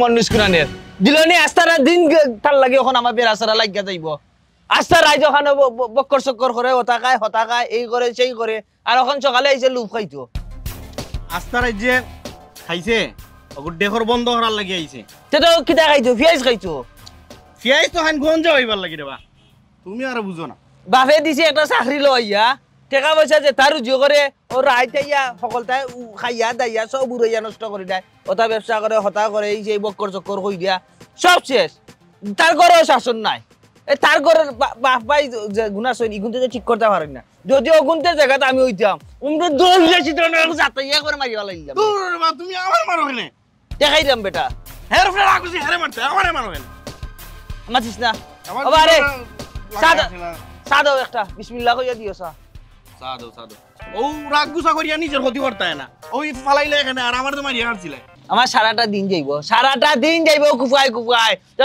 মনুষ্কুরানের দিলনি আস্তারা দিন তার লাগে এখন আমার বেরাসারা লাগিয়া যাইব আস্তা রাই যখন বক্কর চক্কর করে হতাকায় এই করে সেই করে আর এখন সকালে এসে লুপ খাইতো আস্তা রাই যে খাইছে ওগুর ডেখর বন্ধ করার লাগি আইছে সেটা কিটা খাইতো পিয়াজ খাইতো পিয়াজ তো হান গঞ্জ হইবার লাগি দেবা তুমি আর বুঝো না বাপে দিছে একটা চাকরি লইয়া টাকা পয়সা যে তার উজিও করে ও রাইতাইয়া সকলটাই খাইয়া দাইয়া সব উড়াইয়া নষ্ট করে দেয় ওটা ব্যবসা করে হতা করে এই সেই বক্কর চক্কর কই দিয়া সব শেষ তার ঘরেও শাসন নাই তার ঘরের বাপ ভাই যে গুণাশন ইগুনতে ঠিক করতে পারেন না যদি অগুনতে জায়গাতে আমি হইতাম উমরে দৌড় দিয়েছি তো যাতাইয়া করে মারিয়া লাইলাম তুমি আমার মারো কেন দেখাই দাম বেটা হের ফেরা রাখুছি হেরে মারতে আমারে মারো কেন মাছিস না আরে সাদা একটা বিসমিল্লাহ কইয়া দিও সা সাদো ও রাগ গুসা করিয়া নিজের ক্ষতি করতে না ওই ফালাইলে এখানে আর আমার তো মারিয়া হারছিলে আমার সারাটা দিন যাইব কুফাই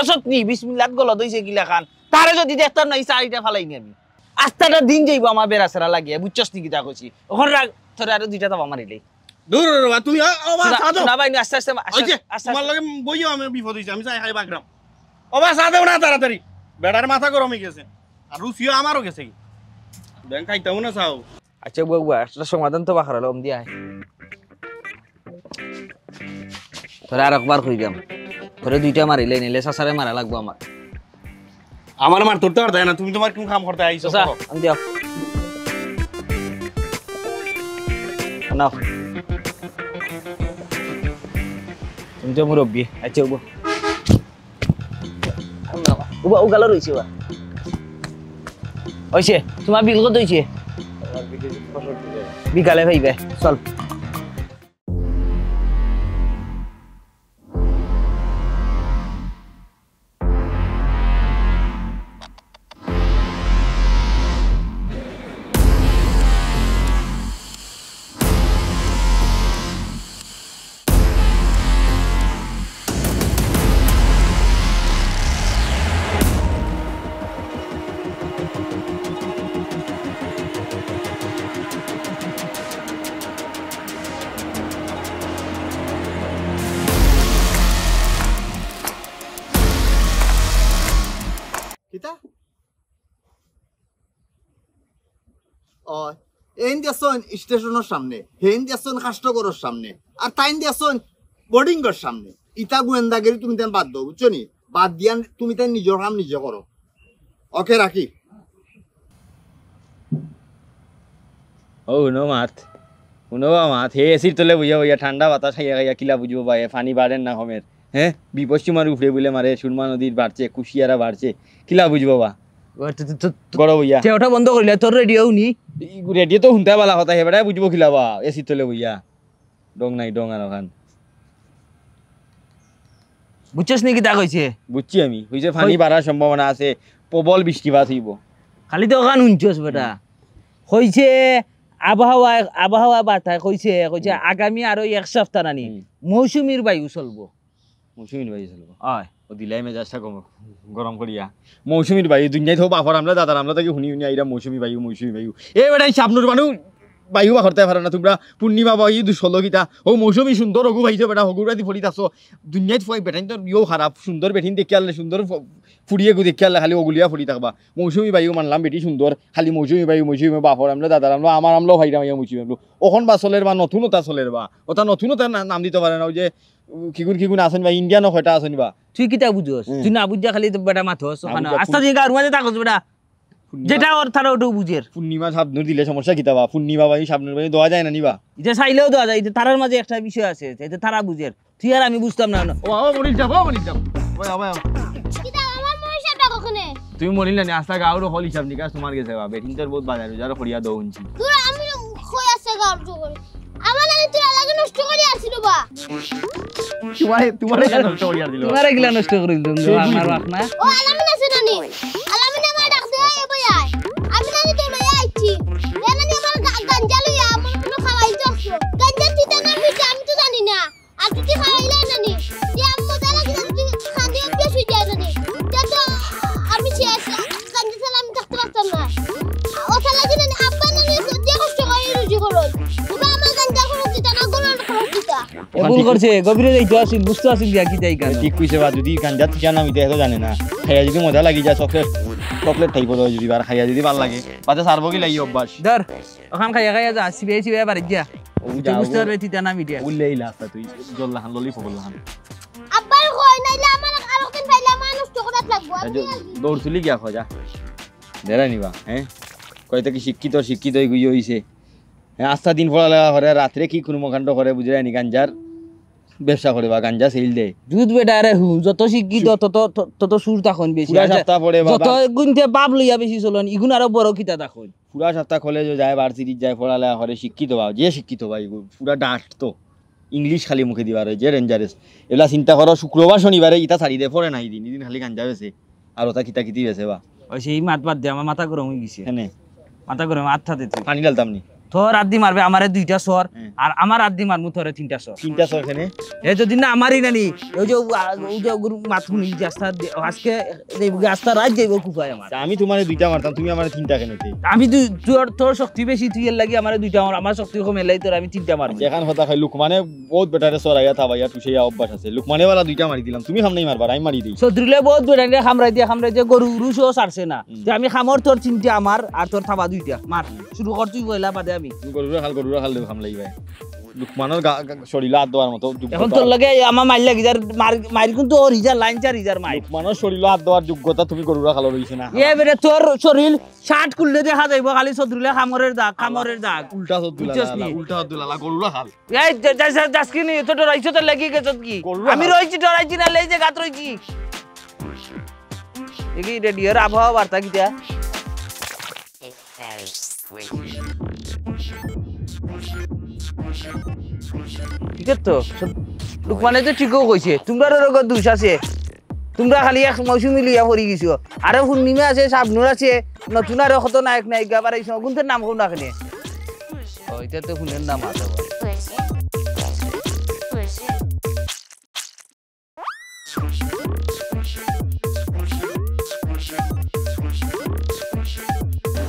সত্যি বিসমিল্লাহ গলত হইছে কিলা খান তারে যদি দেখতাম না এই চারিটা ফালাইনি আমি আস্তাটা দিন যাইব আমার বেরাসারা লাগিয়ে বুঝছস নি কিটা কইছি ওখান রাগ তোরে আর দুইটা দাবা মারিলে দূর বাবা তুমি ওবা সাদো না ভাই আস্তে আস্তে তোমার লগে বইও আমি বিপদ হইছে আমি চাই খাই বাগরাম ওবা সাদো না তাড়াতাড়ি বেড়ার মাথা গরম হয়ে গেছে আর রুচিও আমারও গেছে কি ব্যাংক খাইতাও না চাও আচ্ছা বাবা একটা সমাধান তো বাখারালো ওম দিয়া তোরা আর একবার কইলাম তোরে দুইটা মারিলে নিলে সাসারে মারা লাগবো আমার মার তোরতে পারতে না তুমি তোমার কোন কাম করতে আইছো আমি দিও নাও তুমি তো মুরব্বি আচ্ছা উবা উগালো রইছে বা হইছে তোমার বিল কত হইছে বিকালে ভাইবে চল স্টেশনের সামনে হেন দিয়েছেন কাস্টগরের সামনে আর তাইন দিয়েছেন বোর্ডিংয়ের সামনে ইটা গোয়েন্দাগিরি তুমি তেন বাদ দাও বুঝছো নি বাদ দিয়া তুমি তাই নিজের কাম নিজে করো ওকে রাখি ও নো মাত হে এসির তলে বইয়া ঠান্ডা বাতাস খাইয়া কিলা বুঝবো ভাই ফানি বাড়েন না হমের হ্যাঁ বিপশ্চিমার উপরে বলে মারে সুরমা নদীর বাড়ছে কুশিয়ারা বাড়ছে কিলা বুঝবো বা বড় বইয়া ওটা বন্ধ করিলে তোর রেডিও নি রেডিও তো শুনতে পালা কথা হেবারে বুঝবো কিলা বা এসির তলে বইয়া ডং নাই ডং আর ওখান বুঝছস নাকি তা কইছে বুঝছি আমি হইছে ফানি বাড়ার সম্ভাবনা আছে প্রবল বৃষ্টিপাত হইব খালি তো ওখান শুনছস বেটা হইছে আবহাওয়া বার্তা কইছে আগামী আরো এক সপ্তাহ নানি মৌসুমীর বায়ু চলবো হয় ও দিলাই মেজাজটা গরম করিয়া মৌসুমীর বায়ু দুনিয়ায় তো বাফর আমরা দাদার আমরা তাকে শুনি আইরা মৌসুমী বায়ু এ বেটাই সাপনুর মানুষ বায়ু বা করতে পারো না তোমরা পূর্ণিমা বায়ু দুষলো গীতা ও মৌসুমী সুন্দর হগু ভাইছো বেটা হগুর রাতি ফলিত আসো দুনিয়ায় বেটাইন তো ইয়েও খারাপ সুন্দর বেঠিন দেখি আনলে সুন্দর ফুরিয়ে দেখি আনলে খালি ওগুলিয়া ফুরি থাকবা মৌসুমী বায়ু মানলাম বেটি সুন্দর খালি মৌসুমী বায়ু বাফর আমরা দাদার আমরা আমার আমরাও ভাইরা মাইয়া মৌসুমী ওখন বা চলের বা নতুনতা চলের বা ওটা নতুনতা নাম দিতে পারে না ওই যে কিগুন আসেন বা ইন্ডিয়ানো হয়টা আসেন বা তুই কিতা বুঝোস তুই না বুঝা খালি বেটা মাথোস আস্তা দিকে আর মাঝে থাকস বেটা যেটা ওর তারা ওটা বুঝের পূর্ণিমা সাবনুর দিলে সমস্যা কিতা বা পূর্ণিমা বায়ু সাবনুর বায়ু দেওয়া যায় না নিবা এটা চাইলেও দেওয়া যায় তারার মাঝে একটা বিষয় আছে এটা তারা বুঝের তুই আর আমি বুঝতাম না ও মরিল যাব তুই মরিল না আস্তা গাউর হল হিসাব নিকাশ তোমার গেছে বা বেটিন তোর বহুত বাজার যারা খড়িয়া দও উনছি তুই আমি কই আছে গাউর জোরে নষ্ট করে আসছিল বা তোমারে কেন নষ্ট করিয়া দিল তোমারে গিলা নষ্ট করে দিল আমার রাখ না ও আলামিন আছে নানি আলামিন আমার ডাক দে এ ভাই আয় আমি নানি তোর ভাই আইছি এ নানি আমার গাঞ্জা লইয়া আমার কোনো খাওয়াই যাচ্ছে গাঞ্জা চিতা না মিটা আমি তো জানি না আর তুই কি খাওয়াইলা নানি যে আম্মু দালা কি তুই খান্দি বেশ হই যায় নানি তো আমি শেষ গাঞ্জা সালাম দেখতে পাচ্তাম না ও সালা কি নানি আব্বা নানি যে কষ্ট করে রুজি করো তুমি আমার গাঞ্জা করো চিতা না করো চিতা ভুল করছে গভীরে যাইতো আসিল বুঝতে আসিল দিয়া কি তাই কারণ ঠিক কইছে বা যদি গাঞ্জা ঠিকা না মিতে এত জানে না খাইয়া যদি মজা লাগি যায় চকলেট খাইব যদি বার খাইয়া যদি ভাল লাগে পাতে সারবো কি লাগি অভ্যাস ধর ওখান খাইয়া যা সিবে বাড়ি যা বুঝতে পারবে তিতা না মিডিয়া উল্লেই লাস্তা তুই জল্লা হান ললি ফগল হান আব্বার কই নাইলে আমার আরো কেন ফাইলা মানুষ তো করাত লাগবো দৌড় তুলি গিয়া খোঁজা দেরা নিবা হ্যাঁ কয়টা কি শিক্ষিত হই হইছে হ্যাঁ আস্তা দিন পড়ালেখা করে রাত্রে কি কোনো মকাণ্ড করে বুঝে নি গাঞ্জার ব্যবসা করে বা গাঞ্জা সেল দেয় দুধ বেটা রে হু যত শিক্ষিত তত সুর তখন বেশি পুরা সপ্তাহ পড়ে যত গুনতে বাপ লইয়া বেশি চলন ইগুন আরো বড় কিতা তখন পুরা সপ্তাহ কলেজে যায় ভার্সিটি যায় পড়ালেখা করে শিক্ষিত বা যে শিক্ষিত ভাই পুরা ডাঁট তো ইংলিশ খালি মুখে দিবার যে রেঞ্জারেস এগুলা চিন্তা করো শুক্রবার শনিবারে ইটা ছাড়ি দে পড়ে নাই দিন খালি গাঞ্জা বেছে আর ওটা কিতা কিতি বেছে বা ওই সেই মাত বাদ দিয়ে আমার মাথা গরম হয়ে গেছে হ্যাঁ মাথা গরম আত্মাতে পানি ডালতাম নি তোর আদি মারবে আমারে 2টা সর আর আমার আদি মারমু তোরে 3টা সর তিনটা সর এখানে এ যদি না আমারই নানি ওই যে গুরু মাথু নি রাস্তা আজকে এই রাস্তা রাত যাইব কুফায় আমার আমি তোমারে 2টা মারতাম তুমি আমারে 3টা কেন আমি তোর শক্তি বেশি তুই এর লাগি আমারে 2টা মার আমার শক্তি কমে লাই তোর আমি 3টা মারব যেখান কথা খাই লুকমানে বহুত বেটারে সরাইয়া থাবাইয়া টুসাইয়া অভ্যাস আছে লুকমানে वाला 2টা মারি দিলাম তুমি সামনেই মারবা আমি মারি দেই সদরিলে বহুত বেটারে খামরাই দিয়ে গরু রুশও ছাড়ছে না যে আমি খামর তোর 3টা আমার আর তোর থাবা 2টা মার শুরু কর তুই কইলা বাদে আমি গরুরা খাল দেব খামলাই ভাই লুকমানের শরীরে হাত দেওয়ার মতো এখন তোর লাগে আমার মাইল লাগি যার মারি কিন্তু ওর হিজার লাইন চার হিজার মাইল লুকমানের শরীরে হাত দেওয়ার যোগ্যতা তুমি গরুরা খালো রইছে না এ বেরে তোর শরীর শার্ট খুললে দেখা যাইব খালি সদরিলে খামরের দাগ উল্টা হাত দুলালা গরুরা খাল এই যাসকি নি তো রইছ তো লাগি গেছত কি আমি রইছি ডরাইছি না লেই যে গাত রইছি এগি রেডিওর আবহাওয়া বার্তা কিটা ঠিক তো লুকমানে তো ঠিকও কইছে তোমরা রোগের দোষ আছে তোমরা খালি এক মৌসুমি লিয়া পড়ি গেছো আরে পূর্ণিমা আছে শাবনুর আছে নতুন আরো কত নায়ক নায়িকা বাড়াইছ কোনটার নাম কোন রাখেনি ওইটা তো কোনের নাম আছে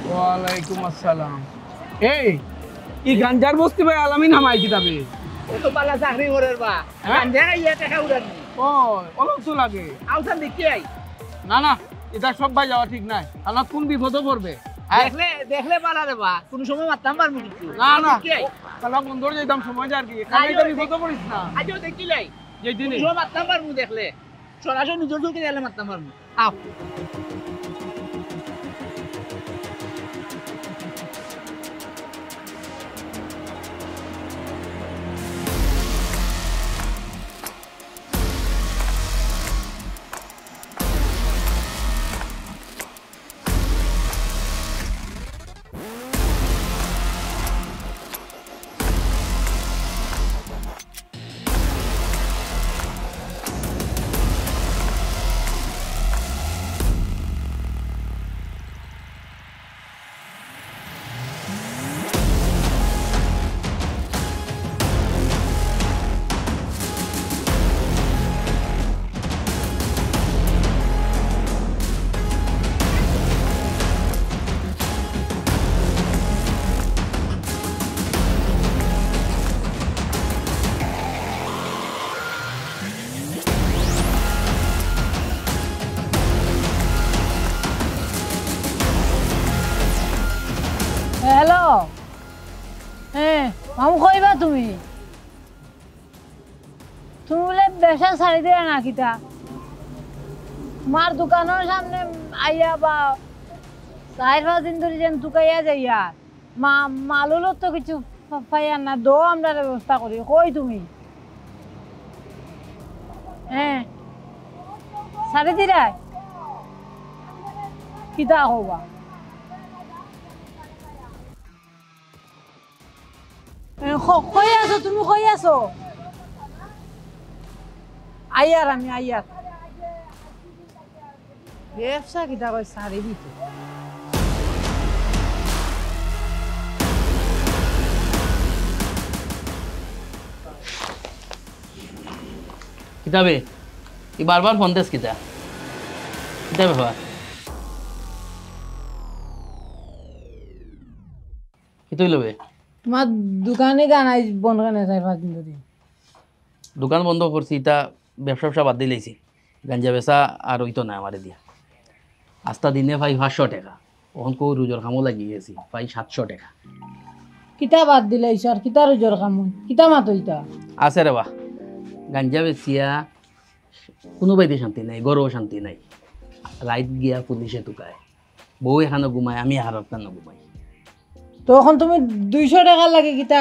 ওয়ালাইকুম আসসালাম এই গাঞ্জার বস্তি ভাই আলামিন হামাই কিতাবে ও তো পালা চাকরি করের বা গাঞ্জা খাইয়া টাকা উড়ান ও অলপ তো লাগে আউসান দেখি আই না এটা সব ভাই যাওয়া ঠিক নাই আমার কোন বিপদে পড়বে দেখলে পালা রে বা কোন সময় মারতাম পারবো কিছু না কি আই কালা বন্ধর যাইতাম সময় যার কি খালি তো বিপদে পড়িস না আজও দেখিলাই যেই দিনে সময় মারতাম পারবো দেখলে সরাসরি নিজের চোখে গেলে মারতাম পারবো আও হ্যালো হ্যাঁ মামু কইবা তুমি বলে বেসা ছাড়ি দেয়া না কিতা তোমার দোকানের সামনে আইয়া বা 4-5 দিন ধরে যেন তুকাইয়া যাইয়া মালুলো তো কিছু পাইয়া না দো আমরা ব্যবস্থা করি কই তুমি হ্যাঁ ছাড়ি দিরা কিতা হবা কই আছো তুমি, কই আছো? আইয়ার আমি আইয়ার। ব্যবসা কিটা কই সারি দিতে। কিতাবে ই বারবার ফোন দেস কিতা কিতাবে হওয়া কি তুই লবে তোমার দোকানে গানাই বন্ধ কেন 4-5 দিন ধরে? দোকান বন্ধ করছি তা ব্যবসা বাদ দিলেছি গাঞ্জা বেচা আর হইতো না আমারে দিয়া আস্তা দিনে ভাই 500 টাকা ওখান কো রুজর কামও লাগি গেছি ভাই 700 টাকা কিতা বাদ দিলে স্যার, কিতা রুজর কাম, কিতা মাত হইতা? আছে রে বা গাঞ্জা বেচিয়া কোনো বাইতে শান্তি নাই, গরও শান্তি নাই, রাইত গিয়া পুলিশে টুকায়, বউ এখানে ঘুমায়, আমি আর এখানে ঘুমাই। তখন তুমি 200 টাকা লাগে কিতা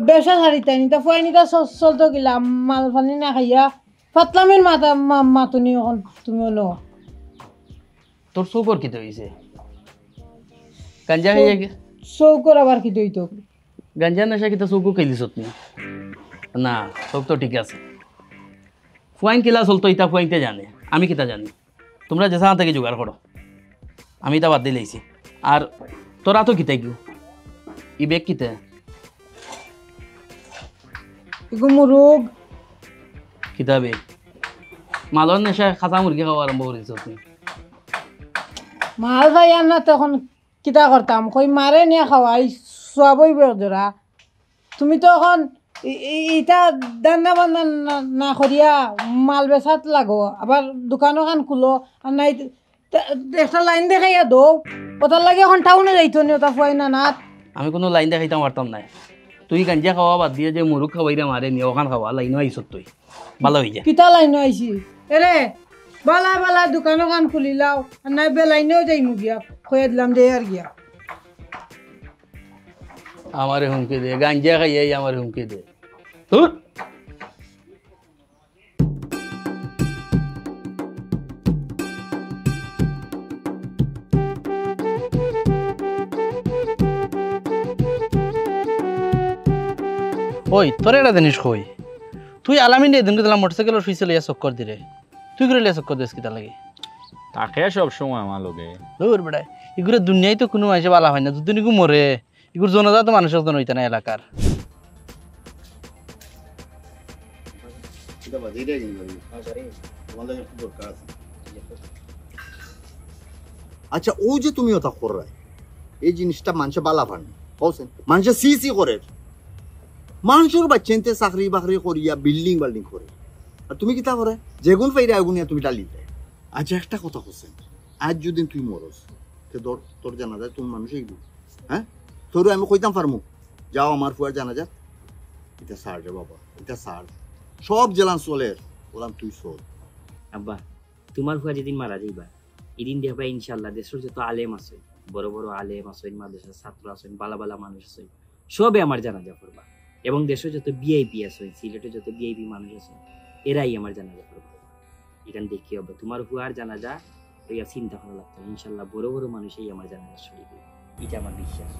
ব্যবসা ছাড়িতাই নি, তা ফুয়াইনিটা চলতো গিলা মাল ফানি না খাইয়া ফাতলামির মাতুনি এখন তুমি হলো তোর চৌকর কিতে হয়েছে গাঞ্জা খাইয়া চৌকর আবার কি দইতো? গাঞ্জা নেশা কিতা চৌকো খেলিস নি? না চৌক তো ঠিক আছে, ফুয়াইন কিলা চলতো ইতা ফুয়াইনতে জানে, আমি কিতা জানি। তোমরা যেসা থেকে জোগাড় করো, আমি তা বাদ দিলেছি। আর তোরা তো কিতাই গিয়ে ই বেগ কিতে এগো মুরুগ কিতা বেগ মালর নেশা খাঁচা মুরগি খাওয়া আরম্ভ করেছ তুমি। মাল ভাই আর না তখন কিতা করতাম, কই মারে নিয়ে খাওয়াই সোয়াবই বেজরা। তুমি তো এখন ইটা দান্না বান্না না করিয়া মাল বেচাত লাগো, আবার দোকানো খান খুলো আর নাই একটা লাইন দেখাইয়া দো ওটার লাগে এখন টাউনে যাইতো নি ওটা ফুয়াই না নাত। আমি কোনো লাইন দেখাইতাম পারতাম না, তুই গাঞ্জা খাওয়া বাদ দিয়ে যে মুরুগ খাওয়াইরা মারে নিয়ে ওখান খাওয়া লাইনও আইসত তুই ভালো হয়ে যায়। কিতা লাইন আইছি এরে বালা বালা দোকানো খান খুলিলাও আর নাই বেলাইনেও যাইমু গিয়া খোয়া দিলাম দে আর গিয়া। আমারে হুমকি দে, গাঞ্জা খাইয়াই আমার হুমকি দে। ধুর। ওই তোর একটা জিনিস কই, তুই আলামিন এদিন দিলাম মোটরসাইকেলের সুইচে লইয়া চক্কর দিলে, তুই করে লইয়া চক্কর দিস কিতা লাগে? তাকে সব সময় আমার লগে দূর বেড়ায় এগুলো দুনিয়ায় তো কোনো মানুষে বালা হয় না, যদি নিকু মরে এগুলো জনজাত মানুষের জন হইতে না এলাকার। আচ্ছা ও যে তুমি ওটা কর এই জিনিসটা মানুষে বালা পান বলছেন, মানুষে সি করে, মানুষের বাচ্চাতে চাকরি বাকরি করিয়া বিল্ডিং বাল্ডিং করে, আর তুমি কিতা করে যেগুন পাইরা এগুনিয়া তুমি ডালি দেয়। আচ্ছা একটা কথা বলছেন, আজ যদি তুই মরস তোর জানা যায় তুমি মানুষ এইগুলো, হ্যাঁ তোর আমি কইতাম পারমু যাও আমার ফুয়ার জানা যা, এটা সার রে বাবা, এটা সার সব জেলান চলে বললাম তুই চল। আব্বা তোমার ফুয়া যেদিন মারা যাইবা এদিন দেখবা ইনশাল্লাহ দেশের যত আলেম আছে, বড় বড় আলেম আছেন, মাদ্রাসার ছাত্র আছেন, বালা বালা মানুষ আছেন, সবে আমার জানাজা করবা। এবং দেশের যত ভিআইপি আছে, সিলেটের যত ভিআইপি মানুষ আছে, এরাই আমার জানাজা করবা। এখান দেখি হবে তোমার ফুয়ার জানাজা হইয়া চিন্তা করা লাগতো, ইনশাল্লাহ বড় বড় মানুষই আমার জানাজা সরিয়ে দেবে, এটা আমার বিশ্বাস।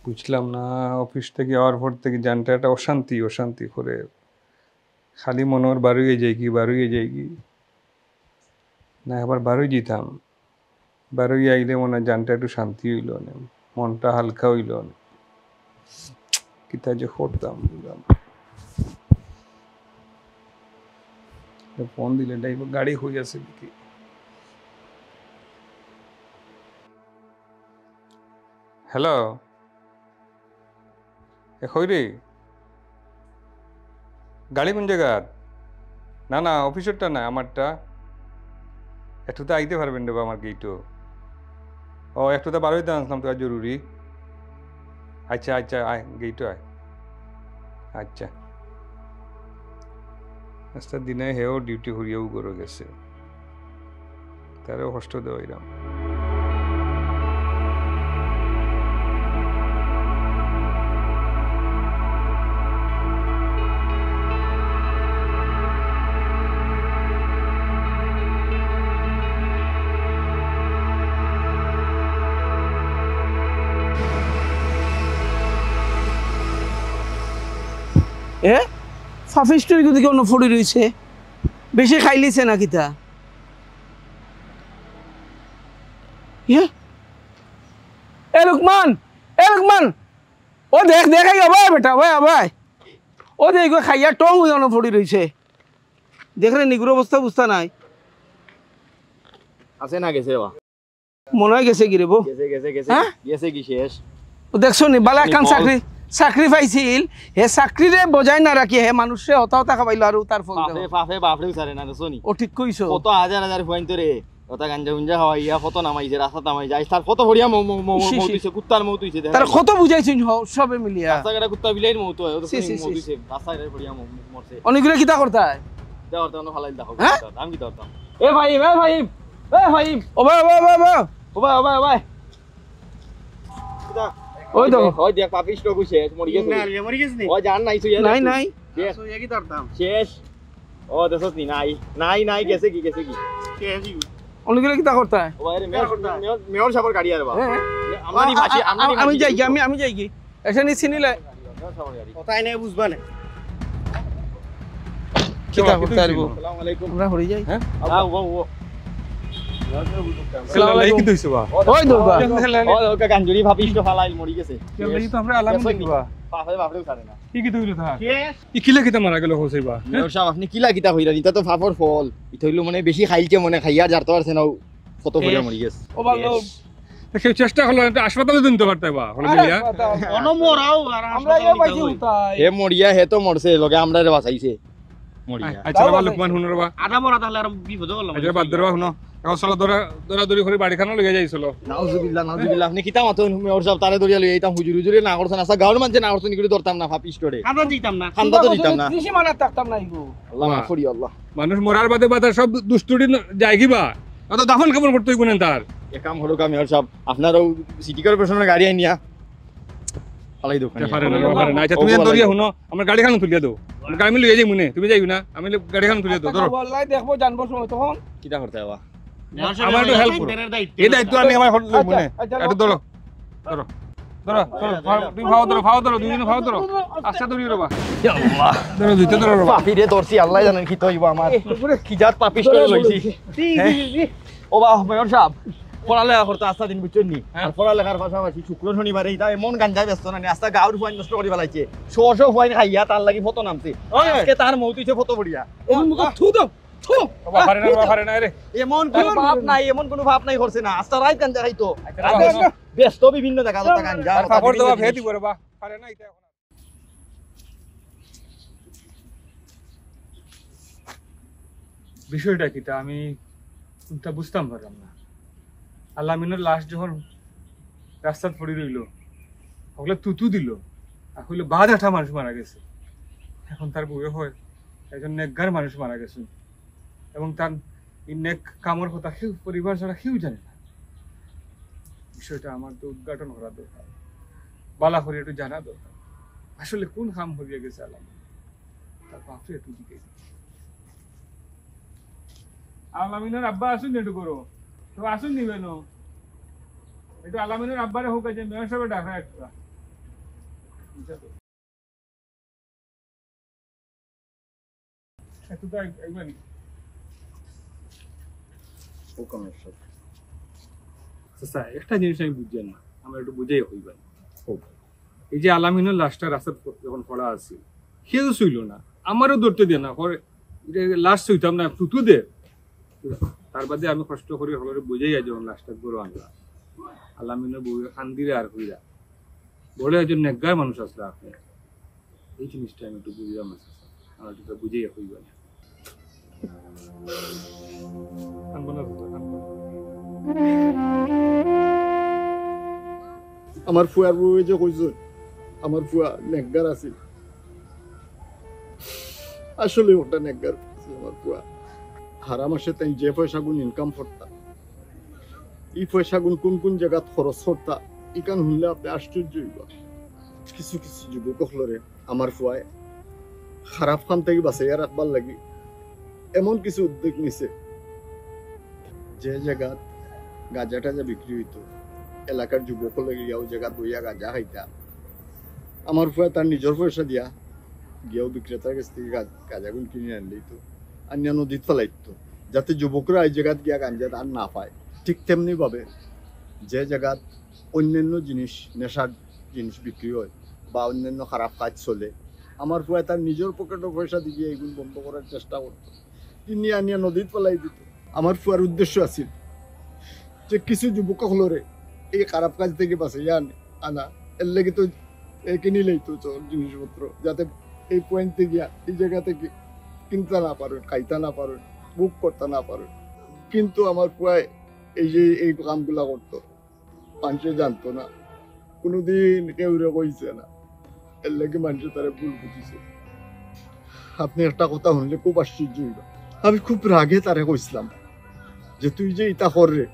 বুঝলাম না, অফিস থেকে যাওয়ার পর থেকে জানটা একটা অশান্তি অশান্তি করে, খালি মনোর বারুইয়ে যাই কি না, আবার বারুই যেতাম, বারুই আইলে মনে হয় জানটা একটু শান্তি হইল না, মনটা হালকা হইল না, কিতা যে করতাম বুঝলাম। ফোন দিলে ড্রাইভার গাড়ি হয়ে আছে নাকি? হ্যালো কই রে, গাড়ি কোন জায়গার? না না অফিসেরটা না, আমারটা। একটু তো আইতে পারবেন রে আমার গেইটও। ও একটু তো বারোই দাম আসলাম তো জরুরি। আচ্ছা আচ্ছা আয় গেইটও আয়। আচ্ছা আজটা দিনে হেও ডিউটি করিয়াও করে গেছে, তারেও কষ্ট দেওয়াইরাম। এ ফাফিস্টর দিকে অন্য ফড়ি রয়েছে, বেশি খাইলিছে নাকি তা? এ রুকমান, এ রুকমান, ও দেখ দেখাই ভাই বেটা, ভাই ভাই ও দেখ খাইয়া টং হয়ে অন্য ফড়ি রয়েছে, দেখলে নিগুর অবস্থা বুঝতা নাই। আছে না গেছে বা মনে হয় গেছে গিরে বো, গেছে গেছে গেছে হ্যাঁ? গেছে কি শেষ? ও দেখছো নি বালা কান চাকরি পাইছিল, হে চাকরিরে বজাই না রাখি হে মানুষে হতা হতা খাবাইলো আর তার ফল বাপরে বাপরে বাপরে উসারে না শুনি। ও ঠিক কইছো, কত হাজার হাজার ফুয়াইন তো রে, ওটা গাঞ্জা গুঞ্জা খাওয়াইয়া কত নামাইছে, রাস্তা নামাইছে, আজ তার কত বড়িয়া মৌত হইছে, কুত্তার মৌত হইছে। তার কত বুঝাইছিন সবে মিলিয়া, রাস্তাঘাটে কুত্তা বিলাইর মৌত হয়, ওটা মৌত হইছে, রাস্তাঘাটে বড়িয়া মরছে। অনেকগুলো কিতা করতায় দেওয়ার তো ফালাই দেখো, হ্যাঁ? আমি কি করতাম? এ ভাই এ ভাই এ ভাই ও ভাই ভাই ভাই ভাই ও ভাই ও ভাই ও ভাই কিটা ওই তো ওই দেখ পাপিস তো কইছে মরি গেছে, মরি গেছে নি? ও জান নাই সুইয়া নাই নাই সুইয়া কি করতাম শেষ। ও দেখছস নি নাই নাই নাই গেছে কি গেছে কি শেষ। অনেকগুলো কিতা করতায় ও ভাই মেয়র সাহেবের গাড়ি আর বা আমরানি ভাষী আমি যাই কি আমি যাই কি এখানে চিনিলে কথাই নাই বুঝবা না। কিতা করতে পারব? আসসালামু আলাইকুম। আমরা হরি যাই, হ্যাঁ ও আসসালামু আলাইকুম কইছো বা ওই দৌড়া ও গাঞ্জুরি ভাবিস তো ফালাইল মরি গেছে। কেমন তো আমরা আলাম দেখিবা বাপরে বাপরে উঠারে না কি হইলো তা কি কিলা কিতা মারা গেল হোসাইবা? মেয়র সাহেব আপনি কিলা কিতা কইরা দিতা তো ফাফর ফল ইত হইলো মানে বেশি খাইলছে মনে খাইয়া যারতে পারছে না, কত করে মরি গেছে। ও ভালো কেউ চেষ্টা করলো হাসপাতালে দিতে পারতে বা হলো মিলিয়া অনমরাও আর আমরা ইয়া পাইছি উতাই হে মরিয়া হে তো মরছে লগে আমরা রে বাঁচাইছে মরিয়া। আচ্ছা বা লোকমান হুনর বা আধা মরা তাহলে আর বিপদ হলো। আচ্ছা বাদ দেবা হুনো এখন চলো দৌড়াদৌড়ি করে বাড়ি খানো লইয়া যাইছিল। নাউজুবিল্লাহ নাউজুবিল্লাহ আপনি কিতা মাতো মেয়র সাহেব তারে দরিয়া লই আইতাম হুজুর হুজুরে না করছেন, আসা গাঁর মানুষে না করছেন নিকটে ধরতাম না ফাপিস করে খান্দা দিতাম না, খান্দা তো দিতাম না। কৃষি মানা থাকতাম না ইগো। আল্লাহ মাফ করি আল্লাহ। মানুষ মরার বাদে বাদে সব দুষ্টুটি যায় কি বা অত দাফন কাপড় করতে হইব না তার। এ কাম হলো কা মেয়র সাহেব আপনারও সিটি কর্পোরেশনের গাড়ি আইনিয়া ফালাই দোকান পারে না পারে না। আচ্ছা তুমি দরিয়া হুনো আমার গাড়ি খানো তুলিয়া দাও, আমার গাড়ি লইয়া যাই মনে তুমি যাইবি না, আমি গাড়ি খানো তুলিয়া দাও। ধরো ওয়াল্লাহি দেখবো জানবো সময় তখন কিতা করতে হবা আমার একটু হেল্প করো, এই দায়িত্ব আমি আমার হল লই মনে একটু ধরো ধরো ধরো তুমি ফাও ধরো দুইজন ফাও ধরো আচ্ছা ধরিও রবা ইয়া আল্লাহ ধরো দুইটা ধরো রবা পাপি রে ধরছি আল্লাহ জানেন কি তো হইব আমার কি জাত পাপিস করে লইছি। ও বাহ মেয়র সাহেব পড়ালেখা করতে আস্তা দিন বুঝছেন নি, আর পড়ালেখার পাশাপাশি শুক্র শনিবারে এটা এমন গাঞ্জা ব্যস্ত না আস্তা গাঁর ফুয়াইন নষ্ট করে ফেলাইছে, শো ফুয়াইন খাইয়া তার লাগি ফটো নামছে, আজকে তার মৌত হইছে ফটো বড়িয়া। এমন মুখ থু দাও থু পারে না রে এমন কোনো ভাব নাই, এমন কোনো ভাব নাই করছে না, আস্তা রাইত গাঞ্জা খাইতো ব্যস্ত বিভিন্ন জায়গা তো গাঞ্জা খবর দেওয়া ভেদি করে বা পারে না এটা এখন। বিষয়টা কিটা আমি কোনটা বুঝতাম পারলাম না। আল্লামিনের লাশ যখন রাস্তায় পড়ে রইল ওগুলো তুতু দিল আর হইলো বাদ আঠা মানুষ মারা গেছে, এখন তার বউয়ে হয় একজন নেকগার মানুষ মারা গেছে এবং তার এই নেক কামর কথা কেউ পরিবার ছাড়া কেউ জানে না। বিষয়টা আমার তো উদ্ঘাটন করা দরকার, বালা করে একটু জানা দরকার আসলে কোন কাম হয়ে গেছে আল্লামিন, তার বাপরে একটু দিকে আল্লামিনের আব্বা আসুন একটু করো তো আসুন নিবেন একটু আল্লামিনের আব্বারে হোক আছে মেয়র সাহেব ডাকা একটা একটু তো একবারই একটা জিনিস আমি বুঝছি না, আমরা একটু বুঝেই হইবেন। এই যে আলামিনের লাশটা রাস্তা যখন পড়া আছে কেউ শুইল না, আমারও ধরতে দিয়ে না লাশ শুইতাম না তুতু দে, তার বাদে আমি কষ্ট করি হলে বুঝেই আজ যখন লাশটা গরু আনলাম আলামিনের বউ খান্দিরে আর হইরা বলে একজন নেকগার মানুষ আসলে আপনি এই জিনিসটা আমি একটু বুঝলাম না, আমার একটু বুঝেই হইবেন। আমার ফুয়ার বউ যে কইছ আমার ফুয়া নেকগার আছিল, আসলে ওটা নেককার আমার পুয়া হারা মাসে তাই যে পয়সাগুন ইনকাম করতা এই পয়সাগুন কোন কোন জায়গাত খরচ করতা ইকান শুনলে আপনি আশ্চর্য হইবা কিছু কিছু যুবক হলরে আমার ফুয়ায় খারাপ কাম থেকে বাঁচাইয়া রাখবার লাগি এমন কিছু উদ্যোগ নিছে যে জায়গাত গাঁজা টাজা বিক্রি হইতো এলাকার যুবক লাগে গিয়াও জায়গা বইয়া গাঁজা খাইতা আমার ফুয়া তার নিজের পয়সা দিয়া গিয়াও বিক্রেতার কাছ থেকে গাঁজাগুন কিনে আনলেই তো আনিয়া নদীত ফেলাইতো যাতে যুবকরা এই জায়গাত গিয়া গাঁজা আর না পায় ঠিক তেমনি ভাবে যে জায়গাত অন্যান্য জিনিস নেশার জিনিস বিক্রি হয় বা অন্যান্য খারাপ কাজ চলে আমার ফুয়া তার নিজের পকেটের পয়সা দিয়ে এগুলো বন্ধ করার চেষ্টা করতো তিনি আনিয়া নদীত ফেলাই দিত আমার ফুয়ার উদ্দেশ্য আছিল যে কিছু যুবক হলরে এই খারাপ কাজ থেকে বাঁচাইয়া আনা এর লেগে তো কিনিলেই তো জিনিসপত্র যাতে এই পয়েন্টে গিয়া এই জায়গা থেকে কিনতে না পারেন খাইতে না পারেন বুক করতে না পারেন কিন্তু আমার পুয়ায় এই যে এই কামগুলা করতো মানুষে জানতো না কোনোদিন কেউ কইছে না এর লেগে মানুষে তারা ভুল বুঝিছে আপনি একটা কথা শুনলে খুব আশ্চর্য হইবা আমি খুব রাগে তারে কইছিলাম যে তুই যে ইটা কররে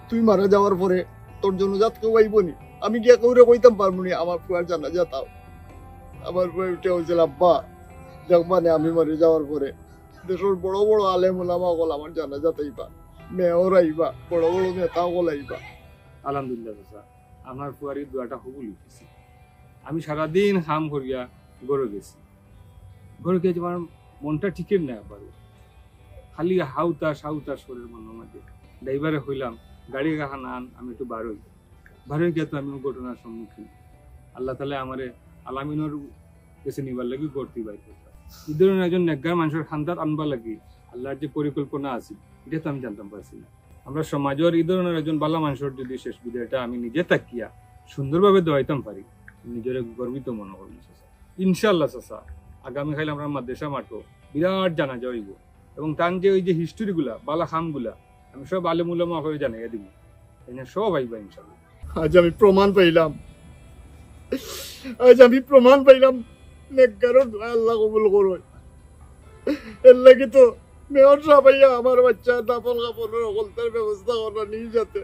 তুই মারা যাওয়ার পরে তোর জনজাত কেউ আইবনি আমি গিয়া কৌরে কইতাম পারবো নি আমার পুয়ার জানা যাতাও আমার পুয়া উঠে হয়েছিল আব্বা দেখ মানে আমি মারে যাওয়ার পরে দেশের বড় বড় আলেম ওলামা গল আমার জানা যাতাইবা মেয়র আইবা বড় বড় নেতা গল আইবা আলহামদুলিল্লাহ চাচা আমার ফুয়ারি দোয়াটা হবুল হইতেছে আমি সারাদিন কাম করিয়া গড়ে গেছি গড়ে গিয়ে আমার মনটা ঠিকের না পারে খালি হাউতা সাউতা শরীর মনের মধ্যে ড্রাইভারে হইলাম গাড়ি গাহা নান আমি একটু বারোই গিয়ে তো আমি ঘটনার সম্মুখীন আল্লাহ তালা আমারে আলামিনের কাছে নিবার লাগি গড়তি বাই করতাম এই ধরনের একজন নেকগার মানুষের খান্দাত আনবার লাগি আল্লাহর যে পরিকল্পনা আছে এটা তো আমি জানতাম পারছি না আমরা সমাজের এই ধরনের একজন বালা মানুষের যদি শেষ বিদায়টা আমি নিজে তাকিয়া সুন্দরভাবে দেওয়াইতাম পারি নিজের গর্বিত মনে করবো চাচা ইনশাল্লাহ চাচা আগামীকাল আমরা মাদ্রাসা মাঠও বিরাট জানা যাইব এবং তার যে ওই যে হিস্টোরিগুলা বালা খামগুলা আমি সব আলেমুলামা হয়ে জানাইয়া দিব সব আইবা ইনশাল্লাহ আজ আমি প্রমাণ পাইলাম নেককারও দোয়া আল্লাহ কবুল করো এর লাগে তো মেয়র সাহেব আইয়া আমার বাচ্চা দাপন কাপড়ের অকলতার ব্যবস্থা করা নিয়ে যেতে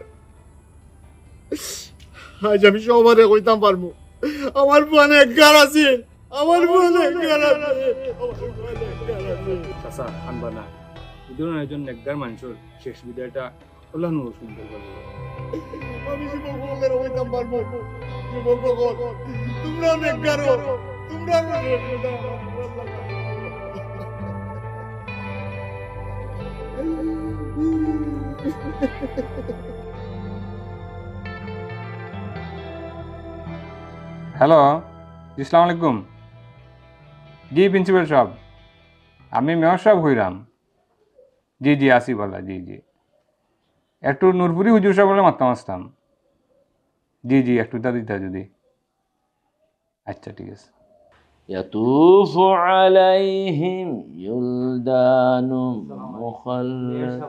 আজ আমি সবারে কইতাম পারবো আমার বুয়া নেককার আছে আমার বুয়া নেককার আছে চাচা আনবা না এই ধরনের একজন নেককার মানুষের শেষ বিদায়টা হলানো সুন্দর করবো আমি যুবকদের কইতাম পারবো যুবক তোমরা নেককার তোমরা হ্যালো আসসালামু আলাইকুম জি প্রিন্সিপাল সাহেব আমি মেয়র সাহেব হইরাম জি জি আসি বলা জি জি একটু নূরপুরি হুজুর সাহেব বলে মারতাম আসতাম জি জি একটু তা দিতা যদি আচ্ছা ঠিক আছে يطوف عليهم يلدان مخلد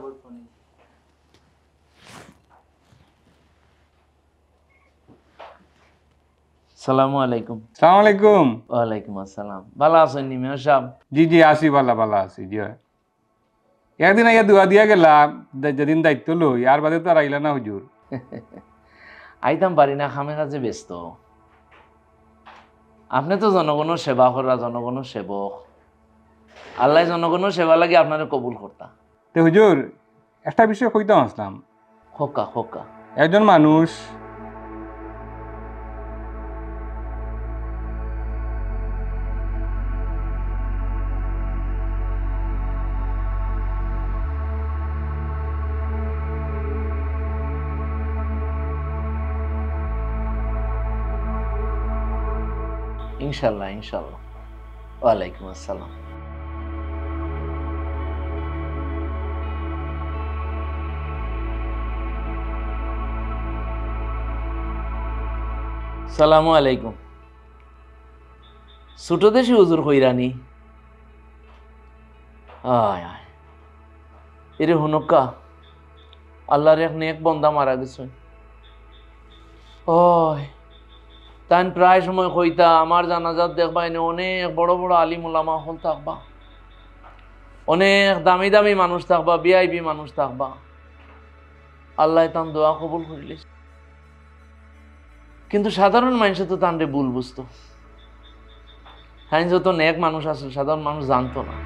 সালামু আলাইকুম সালাম আলাইকুম ওয়ালাইকুম আসসালাম ভালো আছেন নি মেয়র সাহেব জি জি আসি বালা বালা আসি জি একদিন আইয়া দোয়া দিয়া গেলাম যেদিন দায়িত্ব লই আর বাদে তো আর আইলা না হুজুর আইতাম পারি না খামে কাজে ব্যস্ত আপনি তো জনগণের সেবা করা জনগণের সেবক আল্লাহ জনগণের সেবা লাগে আপনারা কবুল করতা তো হুজুর একটা বিষয় কইতাম আসলাম খোকা খোকা একজন মানুষ ইনশাল্লাহ ইনশাল্লাহ ওয়ালাইকুম আসসালাম সালামু আলাইকুম ছোট দেশে হুজুর কইরানি আয় আয় এরে হুনকা আল্লাহর এক নেক বন্দা মারা গেছে ওই তাই প্রায় সময় কইতা আমার জানাজাত দেখবা এনে অনেক বড় বড় আলিম ওলামা হল থাকবা, অনেক দামি দামি মানুষ থাকবা, ভিআইপি মানুষ থাকবা। আল্লাহ তান দোয়া কবুল করিলে, কিন্তু সাধারণ মানুষে তো তানরে ভুল বুঝতো। হ্যাঁ, যত নেক মানুষ আছে সাধারণ মানুষ জানতো না।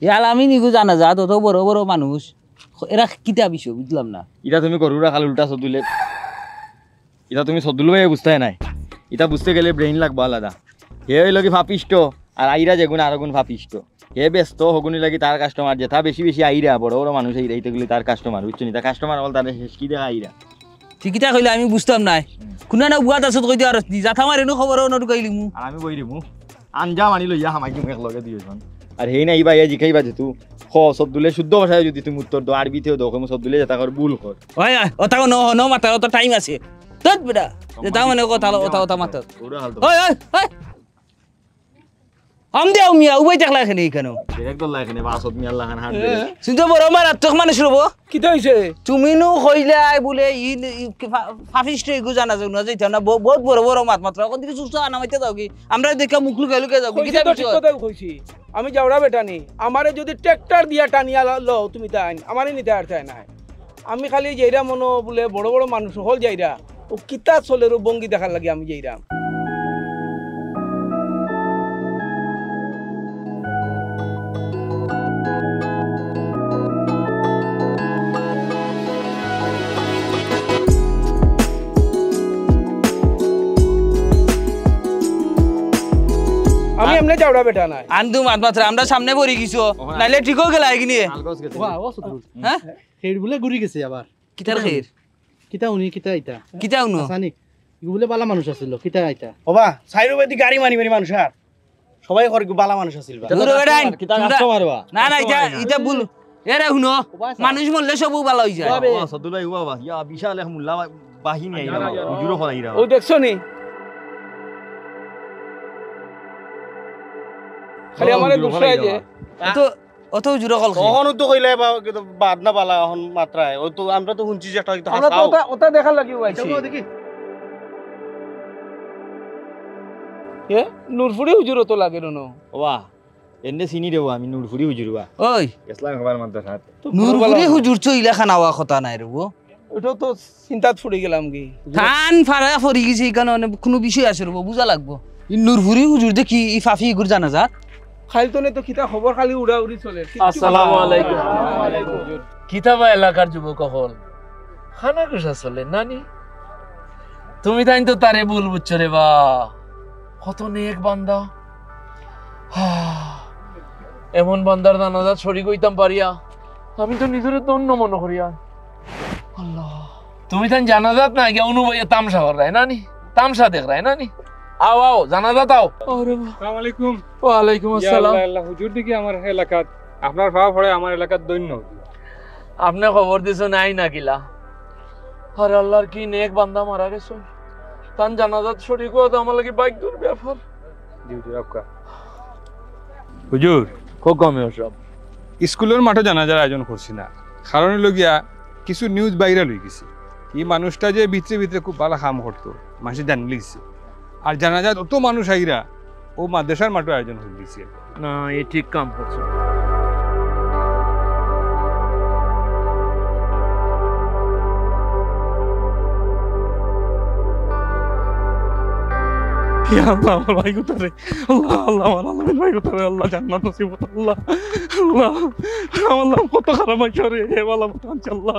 ইয়াল আমি নিগু জানা যা তত বড় বড় মানুষ এরা কিতা বিষয় বুঝলাম না। এটা তুমি গরুরা খালি উল্টা সদুলে, এটা তুমি সদুল ভাই বুঝতে নাই। এটা বুঝতে গেলে ব্রেইন লাগবো আলাদা। হে হইল কি ফাপিষ্ট, আর আইরা যেগুন আরো গুণ ফাপিষ্ট। হে ব্যস্ত হগুনি লাগি তার কাস্টমার, যেটা বেশি বেশি আইরা বড় বড় মানুষ আইরা এইটাগুলি তার কাস্টমার, বুঝছো নি? তার কাস্টমার হল তার শেষ কি দেখা আইরা। ঠিকইটা কইলে আমি বুঝতাম নাই। কোনা না বুয়াত আছত কই দিও আর যাথা মার এনো খবর নট কইলি মু। আর আমি বই দিমু আনজা মানি লইয়া হামাকি এক লগে দিওজন। আর হেই নাই ভাই জিকাইবা যেতু খ সবদুলে শুদ্ধ ভাষায় যদি তুমি উত্তর দাও, আরবিতেও দাও, কম সবদুলে যেটা কর ভুল কর। ওই ওটা ন মাতা অত টাইম আছে তত বেটা যেটা মানে কথা মাতা। ওই ওই ওই আম দেও মিয়া উবাই দেখলা এখানে কেন একদম এখানে বাসত মি আল্লাহ খান হাত দে শুনতে বড় মারাত্মক মানুষ রব। কি হইছে? তুমি নু কইলাই বলে ই ফাফিস্ট এগু জানা যাও না যাইতা না, বহুত বড় বড় মাত মাত্রা কোন দিকে সুস্থ আনামাইতে যাও কি আমরা দেখা মুখ লুকে লুকে যাও কি ঠিক কথা কইছি আমি যাওড়া বেটা নি। আমারে যদি ট্রাক্টর দিয়া টানিয়া লও তুমি তাই আমারে নিতে আর চাই না। আমি খালি যাইরা মনো বলে বড় বড় মানুষ হল যাইরা ও কিতা চলের বঙ্গি দেখার লাগি আমি যাইরা। আমি এমনি যাওড়া বেটা নাই আন্দু মাত মাত্রা আমরা সামনে পড়ি গিছো নাইলে ঠিক হয়ে গেল আইগিনি। হ্যাঁ হেড বলে ঘুরি গেছে আবার কিতার খের কিতা উনি কিতা আইতা কিতা উনো জানি বলে বালা মানুষ আছিল কিতা আইতা ওবা সাইরো বেদি গাড়ি মারি মারি মানুষ আর সবাই করে বালা মানুষ আছিল। দূর বেড়াই কিতা কাস্টমার বা না না এটা ভুল এরে শুনো মানুষ মরলে সব ভালো হই যায়। ও সদুল ভাই বাবা ইয়া বিশাল এক মুল্লা বাহিনী আইরা হুজুরও ফলাইরা। ও দেখছো নি খালি আমারে দুসরাই যে তো অত জুরা কল তখন তো কইলে বাদ না বালা এখন মাত্রায় ও তো আমরা তো শুনছি যে একটা আমরা তো ওটা দেখা লাগি আইছি দেখি এ নূরপুরি হুজুর তো লাগে নো ওয়া এন্ডে চিনি দেব আমি নূরপুরি হুজুর বা ওই ইসলাম খবর মাদ্রাসাত নূরপুরি হুজুর চইলা খানাওয়া কথা নাই রে ও ওটা তো চিন্তাত ফুড়ে গেলাম কি খান ফারা ফরি গেছে কারণে কোনো বিষয় আছে রে বুঝা লাগবো। নূরপুরি হুজুর দেখি ই ফাফি গুর জানা যা খালি তো নে তো কিতা খবর খালি উড়া উড়ি চলে। আসসালামু আলাইকুম। কিতাবা এলাকার যুবক হল খানা কুসা চলে নানি তুমি তাই তো তারে ভুল বুঝছো রে বা কত নেক বান্দা। এমন বান্দার জানাজা ছড়ি কইতাম পারিয়া আমি তো নিজের ধন্য মনে করিয়া। আল্লাহ তুমি তাই জানাজাত না গিয়া অনুভবে তামসা কর রায় নানি, তামসা দেখ রায় নানি। আও আও জানাজাত আও। আসসালামু আলাইকুম। ওয়ালাইকুম আসসালাম। আল্লাহ হুজুর দেখি আমার এলাকাত আপনার ভাব পড়ে আমার এলাকার দৈন্য আপনি খবর দিছো নাই না কিলা? আরে আল্লাহর কি নেক বান্দা মারা গেছে, তান জানাজাত শরীক হওয়া তো আমার লাগি ভাগ্যের ব্যাপার। ডিউটি রক্ষা হুজুর খুব কমে সব স্কুলের মাঠে জানাজার আয়োজন করছি না, কারণ লগিয়া কিছু নিউজ বাইরে লই গেছে। এই মানুষটা যে ভিতরে ভিতরে খুব ভালো কাম করতো মাসে জানি লিখছে, আর জানাজাত অত মানুষ আইরা ও মাদ্রাসার মাঠে আয়োজন হয়ে গেছে। না এ ঠিক কাম করছো। আল্লাহ আমার ভাই কোথায়, আল্লাহ আল্লাহ আমার আল্লাহ ভাই কোথায়, আল্লাহ জান্নাত নসিব আল্লাহ আল্লাহ আমার নাম কত খারাপ হয়েছে রে হে বালা আল্লাহ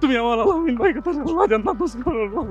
তুমি আমার আলামিন ভাই কোথায়, আল্লাহ জান্নাত নসিব আল্লাহ।